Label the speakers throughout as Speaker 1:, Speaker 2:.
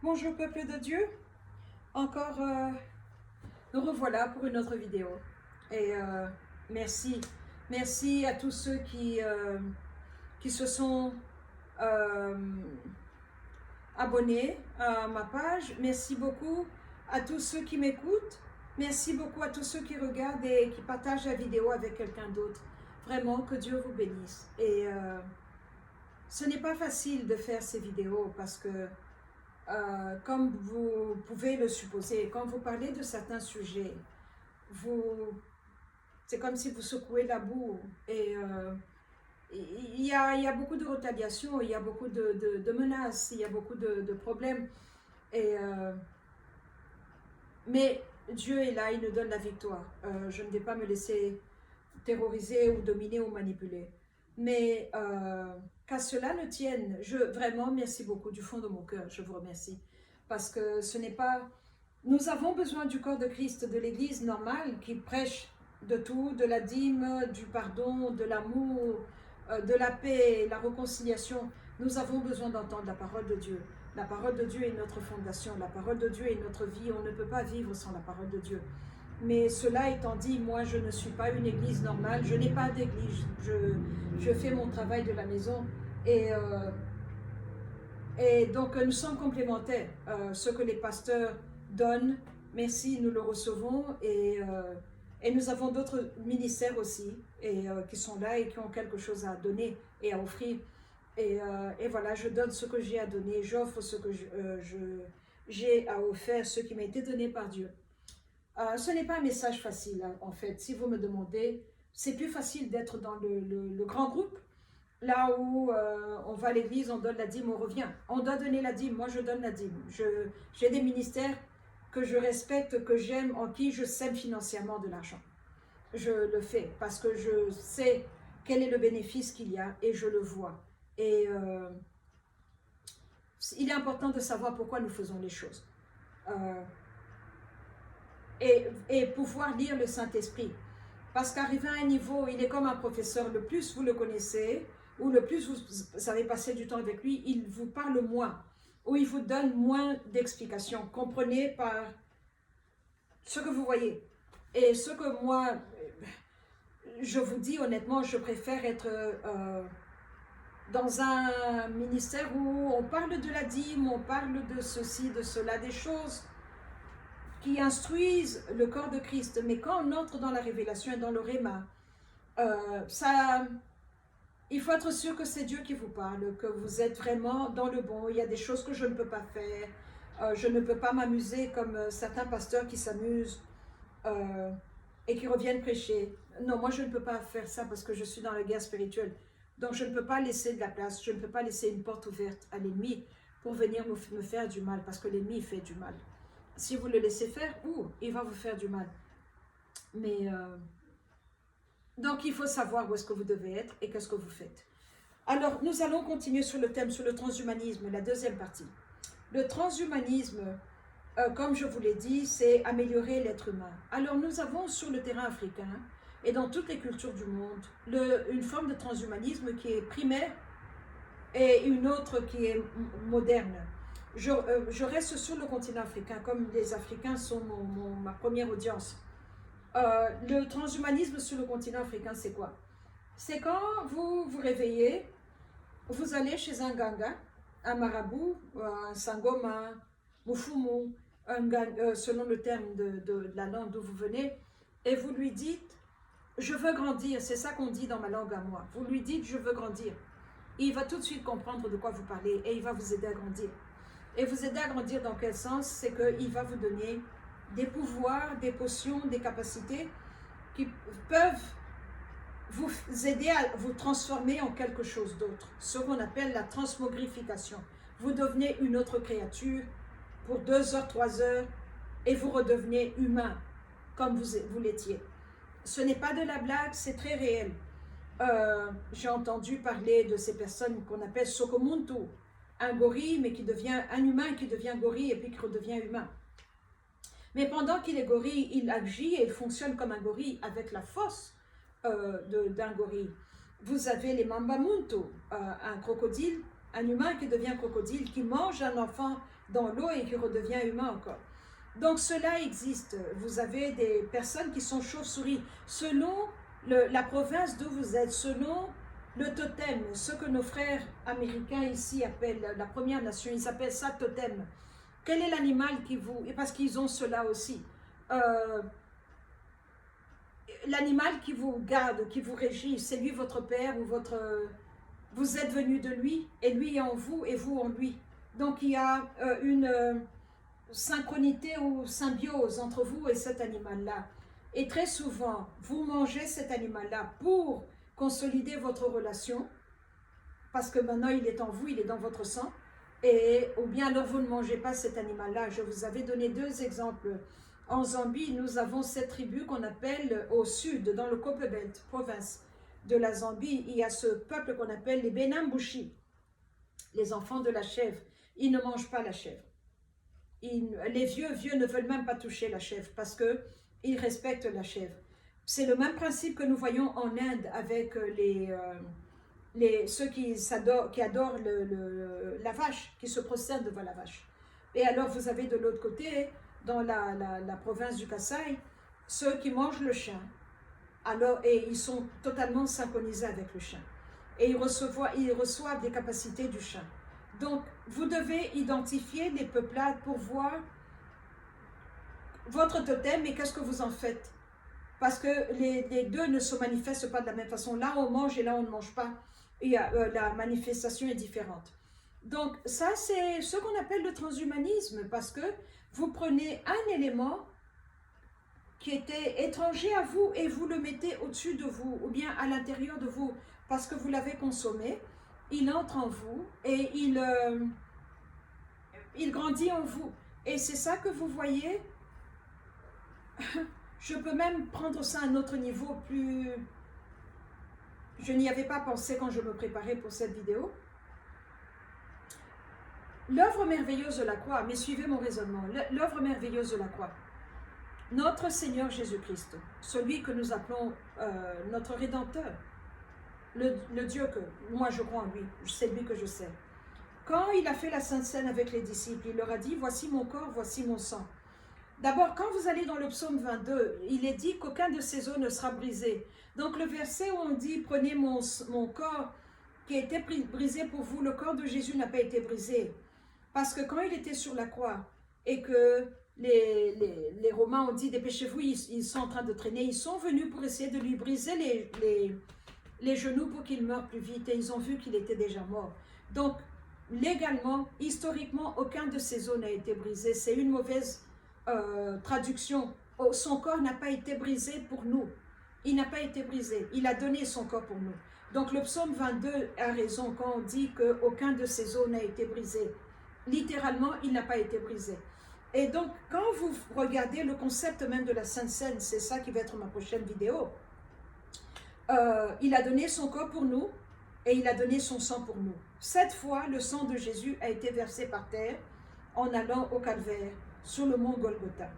Speaker 1: Bonjour peuple de Dieu, encore nous revoilà pour une autre vidéo et merci à tous ceux qui se sont euh, abonnés à ma page, merci beaucoup à tous ceux qui m'écoutent, merci beaucoup à tous ceux qui regardent et qui partagent la vidéo avec quelqu'un d'autre. Vraiment, que Dieu vous bénisse. Et ce n'est pas facile de faire ces vidéos parce que comme vous pouvez le supposer, quand vous parlez de certains sujets, c'est comme si vous secouez la boue. Et il y a beaucoup de retaliation, il y a beaucoup de menaces, il y a beaucoup de problèmes. Et, mais Dieu est là, il nous donne la victoire. Je ne vais pas me laisser terroriser ou dominer ou manipuler. Mais qu'à cela ne tienne, vraiment merci beaucoup du fond de mon cœur, je vous remercie. Parce que ce n'est pas... Nous avons besoin du corps de Christ, de l'Église normale qui prêche de tout, de la dîme, du pardon, de l'amour, de la paix, la réconciliation. Nous avons besoin d'entendre la parole de Dieu. La parole de Dieu est notre fondation, la parole de Dieu est notre vie. On ne peut pas vivre sans la parole de Dieu. Mais cela étant dit, moi je ne suis pas une église normale, je n'ai pas d'église, je fais mon travail de la maison et donc nous sommes complémentaires. Ce que les pasteurs donnent, merci, nous le recevons et nous avons d'autres ministères aussi qui sont là et qui ont quelque chose à donner et à offrir. Et voilà, je donne ce que j'ai à donner, j'offre ce que j'ai à offrir, ce qui m'a été donné par Dieu. Ce n'est pas un message facile, hein, en fait. Si vous me demandez, c'est plus facile d'être dans le grand groupe, là où on va à l'église, on donne la dîme, on revient. On doit donner la dîme, moi je donne la dîme. J'ai des ministères que je respecte, que j'aime, en qui je sème financièrement de l'argent. Je le fais parce que je sais quel est le bénéfice qu'il y a et je le vois. Et il est important de savoir pourquoi nous faisons les choses. Et pouvoir lire le Saint-Esprit. Parce qu'arriver à un niveau, il est comme un professeur, le plus vous le connaissez, ou le plus vous avez passé du temps avec lui, il vous parle moins, ou il vous donne moins d'explications. Comprenez par ce que vous voyez. Et ce que moi, je vous dis honnêtement, je préfère être dans un ministère où on parle de la dîme, on parle de ceci, de cela, des choses qui instruisent le corps de Christ. Mais quand on entre dans la révélation et dans le réma, il faut être sûr que c'est Dieu qui vous parle, que vous êtes vraiment dans le bon. Il y a des choses que je ne peux pas faire. Je ne peux pas m'amuser comme certains pasteurs qui s'amusent et qui reviennent prêcher. Non, moi je ne peux pas faire ça parce que je suis dans la guerre spirituelle. Donc je ne peux pas laisser de la place, je ne peux pas laisser une porte ouverte à l'ennemi pour venir me faire du mal, parce que l'ennemi fait du mal. Si vous le laissez faire, il va vous faire du mal. Mais donc il faut savoir où est-ce que vous devez être et qu'est-ce que vous faites. Alors nous allons continuer sur le thème, sur le transhumanisme, la deuxième partie. Le transhumanisme, comme je vous l'ai dit, c'est améliorer l'être humain. Alors nous avons sur le terrain africain et dans toutes les cultures du monde une forme de transhumanisme qui est primaire et une autre qui est moderne. Je reste sur le continent africain, comme les Africains sont ma première audience. Le transhumanisme sur le continent africain, c'est quoi? C'est quand vous vous réveillez, vous allez chez un ganga, un marabout, un sangoma, mufumu, selon le terme de la langue d'où vous venez, et vous lui dites, je veux grandir, c'est ça qu'on dit dans ma langue à moi. Vous lui dites, je veux grandir. Il va tout de suite comprendre de quoi vous parlez et il va vous aider à grandir. Et vous aider à grandir dans quel sens? C'est qu'il va vous donner des pouvoirs, des potions, des capacités qui peuvent vous aider à vous transformer en quelque chose d'autre. Ce qu'on appelle la transmogrification. Vous devenez une autre créature pour 2 heures, 3 heures et vous redevenez humain comme vous l'étiez. Ce n'est pas de la blague, c'est très réel. J'ai entendu parler de ces personnes qu'on appelle Sokomuntu, un gorille, mais qui devient un humain qui devient gorille et puis qui redevient humain. Mais pendant qu'il est gorille, il agit et il fonctionne comme un gorille avec la force d'un gorille. Vous avez les Mambamuntu, un crocodile, un humain qui devient crocodile, qui mange un enfant dans l'eau et qui redevient humain encore. Donc cela existe. Vous avez des personnes qui sont chauves-souris. Selon la province d'où vous êtes, selon le totem, ce que nos frères américains ici appellent la Première Nation, ils appellent ça totem. Quel est l'animal qui vous... Parce qu'ils ont cela aussi. L'animal qui vous garde, qui vous régit, c'est lui votre père ou votre... Vous êtes venu de lui et lui est en vous et vous en lui. Donc il y a une synchronité ou symbiose entre vous et cet animal-là. Et très souvent, vous mangez cet animal-là pour consolider votre relation, parce que maintenant il est en vous, il est dans votre sang, ou bien alors vous ne mangez pas cet animal-là. Je vous avais donné 2 exemples. En Zambie, nous avons cette tribu qu'on appelle au sud, dans le Copperbelt, province de la Zambie. Il y a ce peuple qu'on appelle les Benambushi, les enfants de la chèvre. Ils ne mangent pas la chèvre. Les vieux ne veulent même pas toucher la chèvre parce qu'ils respectent la chèvre. C'est le même principe que nous voyons en Inde avec ceux qui adorent la vache, qui se prosternent devant la vache. Et alors vous avez de l'autre côté, dans la province du Kasaï, ceux qui mangent le chien. Et ils sont totalement synchronisés avec le chien. Et ils reçoivent des capacités du chien. Donc, vous devez identifier les peuplades pour voir votre totem et qu'est-ce que vous en faites. Parce que les deux ne se manifestent pas de la même façon. Là, on mange et là, on ne mange pas. Et la manifestation est différente. Donc, ça, c'est ce qu'on appelle le transhumanisme, parce que vous prenez un élément qui était étranger à vous et vous le mettez au-dessus de vous, ou bien à l'intérieur de vous, parce que vous l'avez consommé. Il entre en vous et il grandit en vous. Et c'est ça que vous voyez. Je peux même prendre ça à un autre niveau plus... Je n'y avais pas pensé quand je me préparais pour cette vidéo. L'œuvre merveilleuse de la croix, mais suivez mon raisonnement, l'œuvre merveilleuse de la croix. Notre Seigneur Jésus-Christ, celui que nous appelons notre Rédempteur, le Dieu que moi je crois en lui, c'est lui que je sais. Quand il a fait la Sainte Seine avec les disciples, il leur a dit, voici mon corps, voici mon sang. D'abord, quand vous allez dans le psaume 22, il est dit qu'aucun de ces os ne sera brisé. Donc le verset où on dit, prenez mon corps qui a été brisé pour vous, le corps de Jésus n'a pas été brisé. Parce que quand il était sur la croix et que les Romains ont dit, dépêchez-vous, ils sont en train de traîner, ils sont venus pour essayer de lui briser les genoux pour qu'il meure plus vite et ils ont vu qu'il était déjà mort. Donc, légalement, historiquement, aucun de ses os n'a été brisé. C'est une mauvaise traduction. Son corps n'a pas été brisé pour nous. Il n'a pas été brisé. Il a donné son corps pour nous. Donc, le psaume 22 a raison quand on dit qu'aucun de ses os n'a été brisé. Littéralement, il n'a pas été brisé. Et donc, quand vous regardez le concept même de la Sainte Seine, c'est ça qui va être ma prochaine vidéo, il a donné son corps pour nous et il a donné son sang pour nous. 7 fois, le sang de Jésus a été versé par terre en allant au calvaire, sur le mont Golgotha.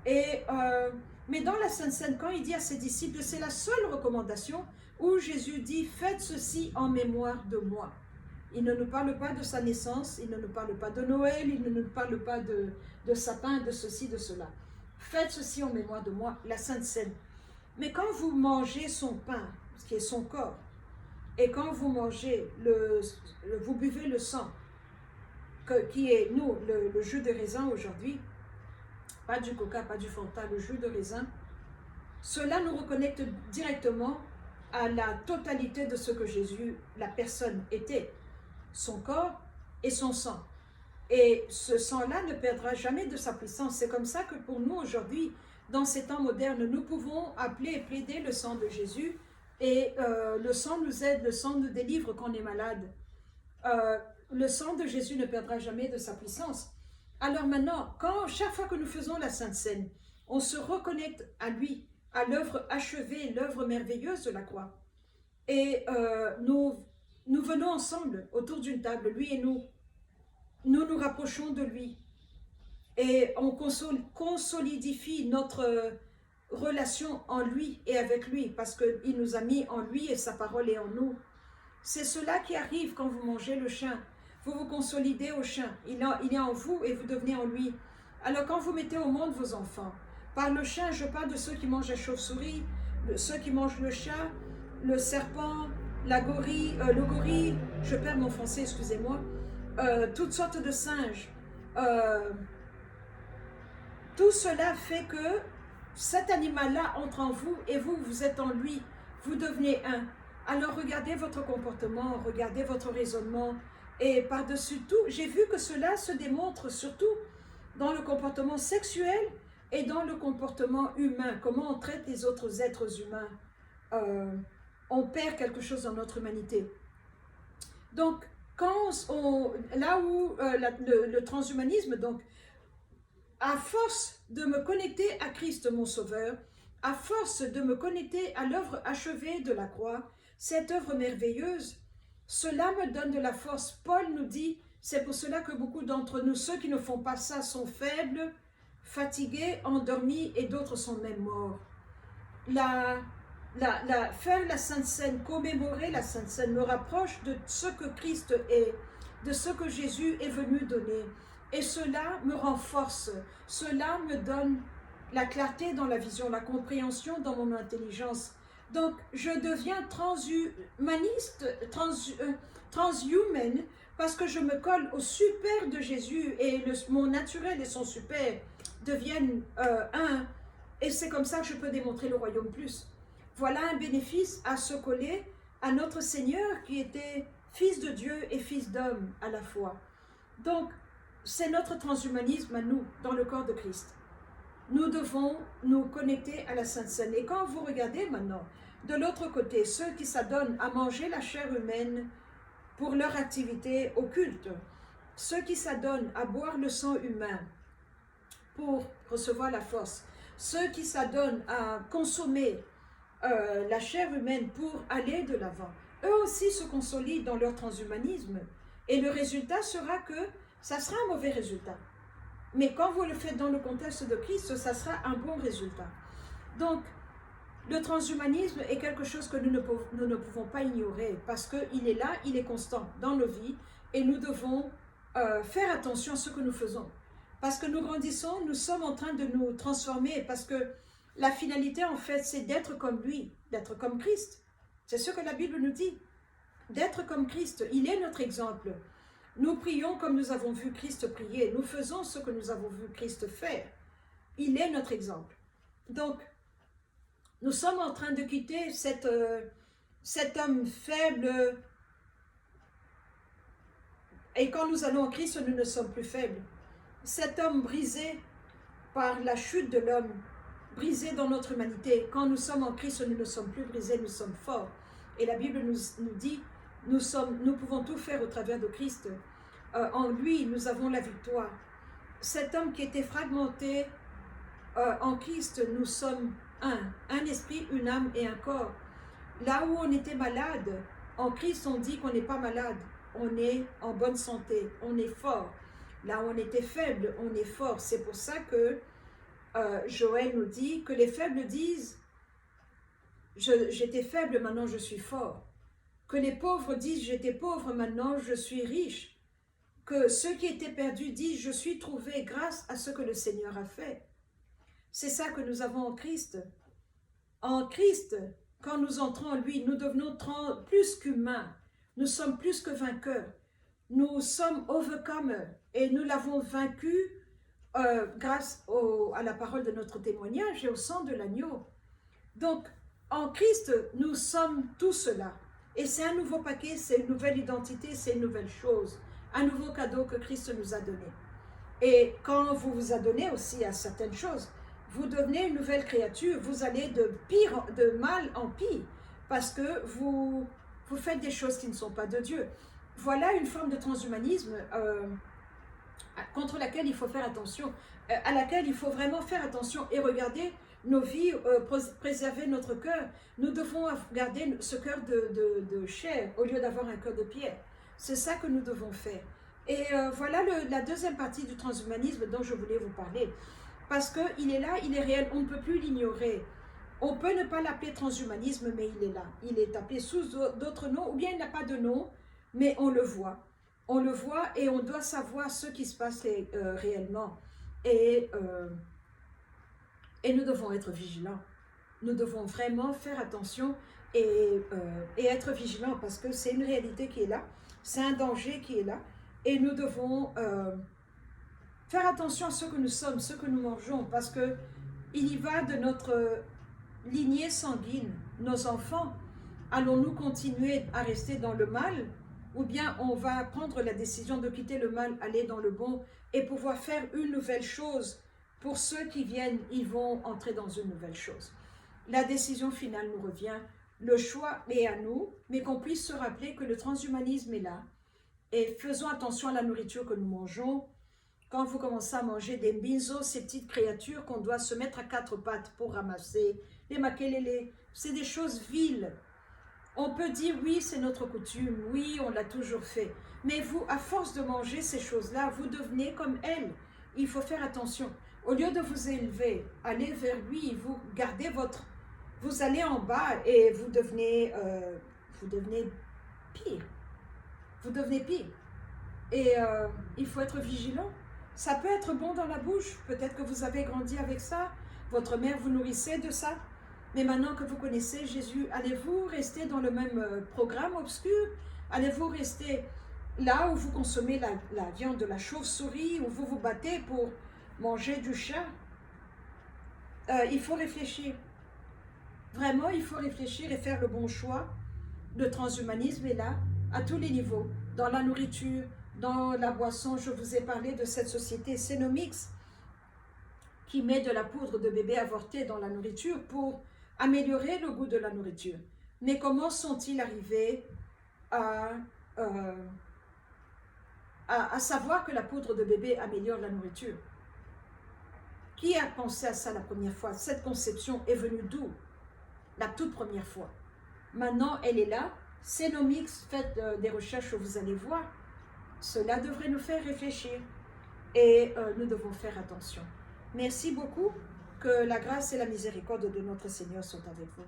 Speaker 1: Mais dans la Sainte Seine, quand il dit à ses disciples, c'est la seule recommandation où Jésus dit, faites ceci en mémoire de moi. Il ne nous parle pas de sa naissance, il ne nous parle pas de Noël, il ne nous parle pas de sapin, de ceci, de cela. Faites ceci en mémoire de moi, la Sainte Seine. Mais quand vous mangez son pain, ce qui est son corps, et quand vous mangez, vous buvez le sang, qui est, nous, le jus de raisin aujourd'hui, pas du coca, pas du Fanta, le jus de raisin, cela nous reconnecte directement à la totalité de ce que Jésus, la personne, était, son corps et son sang. Et ce sang-là ne perdra jamais de sa puissance. C'est comme ça que pour nous aujourd'hui, dans ces temps modernes, nous pouvons appeler et plaider le sang de Jésus et le sang nous aide, le sang nous délivre quand on est malade. Le sang de Jésus ne perdra jamais de sa puissance. Alors maintenant, chaque fois que nous faisons la Sainte Seine, on se reconnecte à lui, à l'œuvre achevée, l'œuvre merveilleuse de la croix. Et nous venons ensemble autour d'une table, lui et nous. Nous rapprochons de lui. Et on consolidifie notre relation en lui et avec lui, parce qu'il nous a mis en lui et sa parole est en nous. C'est cela qui arrive quand vous mangez le vous vous consolidez au chien. Il est en vous et vous devenez en lui. Alors quand vous mettez au monde vos enfants, par le chien, je parle de ceux qui mangent la chauve-souris, ceux qui mangent le chat, le serpent, le gorille, je perds mon français, excusez-moi, toutes sortes de singes. Tout cela fait que cet animal-là entre en vous et vous, vous êtes en lui. Vous devenez un. Alors regardez votre comportement, regardez votre raisonnement. Et par-dessus tout, j'ai vu que cela se démontre surtout dans le comportement sexuel et dans le comportement humain. Comment on traite les autres êtres humains. On perd quelque chose dans notre humanité. Donc, là où le transhumanisme, donc, à force de me connecter à Christ mon Sauveur, à force de me connecter à l'œuvre achevée de la croix, cette œuvre merveilleuse, cela me donne de la force. Paul nous dit, c'est pour cela que beaucoup d'entre nous, ceux qui ne font pas ça, sont faibles, fatigués, endormis, et d'autres sont même morts. Faire la Sainte Seine, commémorer la Sainte Seine, me rapproche de ce que Christ est, de ce que Jésus est venu donner. Et cela me renforce, cela me donne la clarté dans la vision, la compréhension dans mon intelligence. Donc, je deviens transhumaniste, transhuman, parce que je me colle au super de Jésus et mon naturel et son super deviennent un. Et c'est comme ça que je peux démontrer le royaume plus. Voilà un bénéfice à se coller à notre Seigneur qui était fils de Dieu et fils d'homme à la fois. Donc, c'est notre transhumanisme à nous, dans le corps de Christ. Nous devons nous connecter à la Sainte Seine. Et quand vous regardez maintenant, de l'autre côté, ceux qui s'adonnent à manger la chair humaine pour leur activité occulte, ceux qui s'adonnent à boire le sang humain pour recevoir la force, ceux qui s'adonnent à consommer la chair humaine pour aller de l'avant, eux aussi se consolident dans leur transhumanisme. Et le résultat sera que ça sera un mauvais résultat. Mais quand vous le faites dans le contexte de Christ, ça sera un bon résultat. Donc, le transhumanisme est quelque chose que nous ne pouvons pas ignorer parce qu'il est là, il est constant dans nos vies et nous devons faire attention à ce que nous faisons. Parce que nous grandissons, nous sommes en train de nous transformer parce que la finalité, en fait, c'est d'être comme lui, d'être comme Christ. C'est ce que la Bible nous dit, d'être comme Christ. Il est notre exemple. Nous prions comme nous avons vu Christ prier. Nous faisons ce que nous avons vu Christ faire. Il est notre exemple. Donc, nous sommes en train de quitter cet homme faible. Et quand nous allons en Christ, nous ne sommes plus faibles. Cet homme brisé par la chute de l'homme, brisé dans notre humanité. Quand nous sommes en Christ, nous ne sommes plus brisés, nous sommes forts. Et la Bible nous dit, nous pouvons tout faire au travers de Christ. En lui, nous avons la victoire. Cet homme qui était fragmenté, en Christ, nous sommes un esprit, une âme et un corps. Là où on était malade, en Christ, on dit qu'on n'est pas malade. On est en bonne santé, on est fort. Là où on était faible, on est fort. C'est pour ça que Joël nous dit que les faibles disent « J'étais faible, maintenant je suis fort ». Que les pauvres disent « J'étais pauvre, maintenant je suis riche ». Que ceux qui étaient perdus disent « Je suis trouvé grâce à ce que le Seigneur a fait ». C'est ça que nous avons en Christ. En Christ, quand nous entrons en lui, nous devenons plus qu'humains. Nous sommes plus que vainqueurs. Nous sommes overcomers et nous l'avons vaincu grâce à la parole de notre témoignage et au sang de l'agneau. Donc, en Christ, nous sommes tout cela. Et c'est un nouveau paquet, c'est une nouvelle identité, c'est une nouvelle chose. Un nouveau cadeau que Christ nous a donné. Et quand vous vous adonnez aussi à certaines choses, vous devenez une nouvelle créature, vous allez de mal en pire, parce que vous faites des choses qui ne sont pas de Dieu. Voilà une forme de transhumanisme contre laquelle il faut faire attention, à laquelle il faut vraiment faire attention et regarder nos vies, préserver notre cœur. Nous devons garder ce cœur de chair au lieu d'avoir un cœur de pierre. C'est ça que nous devons faire. Et voilà la deuxième partie du transhumanisme dont je voulais vous parler. Parce qu'il est là, il est réel, on ne peut plus l'ignorer. On peut ne pas l'appeler transhumanisme, mais il est là. Il est appelé sous d'autres noms, ou bien il n'a pas de nom, mais on le voit. On le voit et on doit savoir ce qui se passe réellement. Et nous devons être vigilants. Nous devons vraiment faire attention et être vigilants parce que c'est une réalité qui est là, c'est un danger qui est là et nous devons faire attention à ce que nous sommes, ce que nous mangeons parce que il y va de notre lignée sanguine, nos enfants. Allons-nous continuer à rester dans le mal ou bien on va prendre la décision de quitter le mal, aller dans le bon et pouvoir faire une nouvelle chose. Pour ceux qui viennent, ils vont entrer dans une nouvelle chose. La décision finale nous revient. Le choix est à nous, mais qu'on puisse se rappeler que le transhumanisme est là. Et faisons attention à la nourriture que nous mangeons. Quand vous commencez à manger des mbinzo, ces petites créatures qu'on doit se mettre à quatre pattes pour ramasser, les makelele, c'est des choses viles. On peut dire oui, c'est notre coutume, oui, on l'a toujours fait. Mais vous, à force de manger ces choses-là, vous devenez comme elles. Il faut faire attention. Au lieu de vous élever, allez vers lui, vous gardez votre... Vous allez en bas et vous devenez pire. Vous devenez pire. Et il faut être vigilant. Ça peut être bon dans la bouche. Peut-être que vous avez grandi avec ça. Votre mère vous nourrissait de ça. Mais maintenant que vous connaissez Jésus, allez-vous rester dans le même programme obscur? Allez-vous rester là où vous consommez la viande de la chauve-souris, où vous vous battez pour manger du chat? Il faut réfléchir. Vraiment, il faut réfléchir et faire le bon choix. Le transhumanisme est là, à tous les niveaux. Dans la nourriture, dans la boisson, je vous ai parlé de cette société Cenomix qui met de la poudre de bébé avorté dans la nourriture pour améliorer le goût de la nourriture. Mais comment sont-ils arrivés à savoir que la poudre de bébé améliore la nourriture? Qui a pensé à ça la première fois? Cette conception est venue d'où? La toute première fois. Maintenant, elle est là. Cenomix, faites des recherches, vous allez voir. Cela devrait nous faire réfléchir. Et nous devons faire attention. Merci beaucoup. Que la grâce et la miséricorde de notre Seigneur soient avec vous.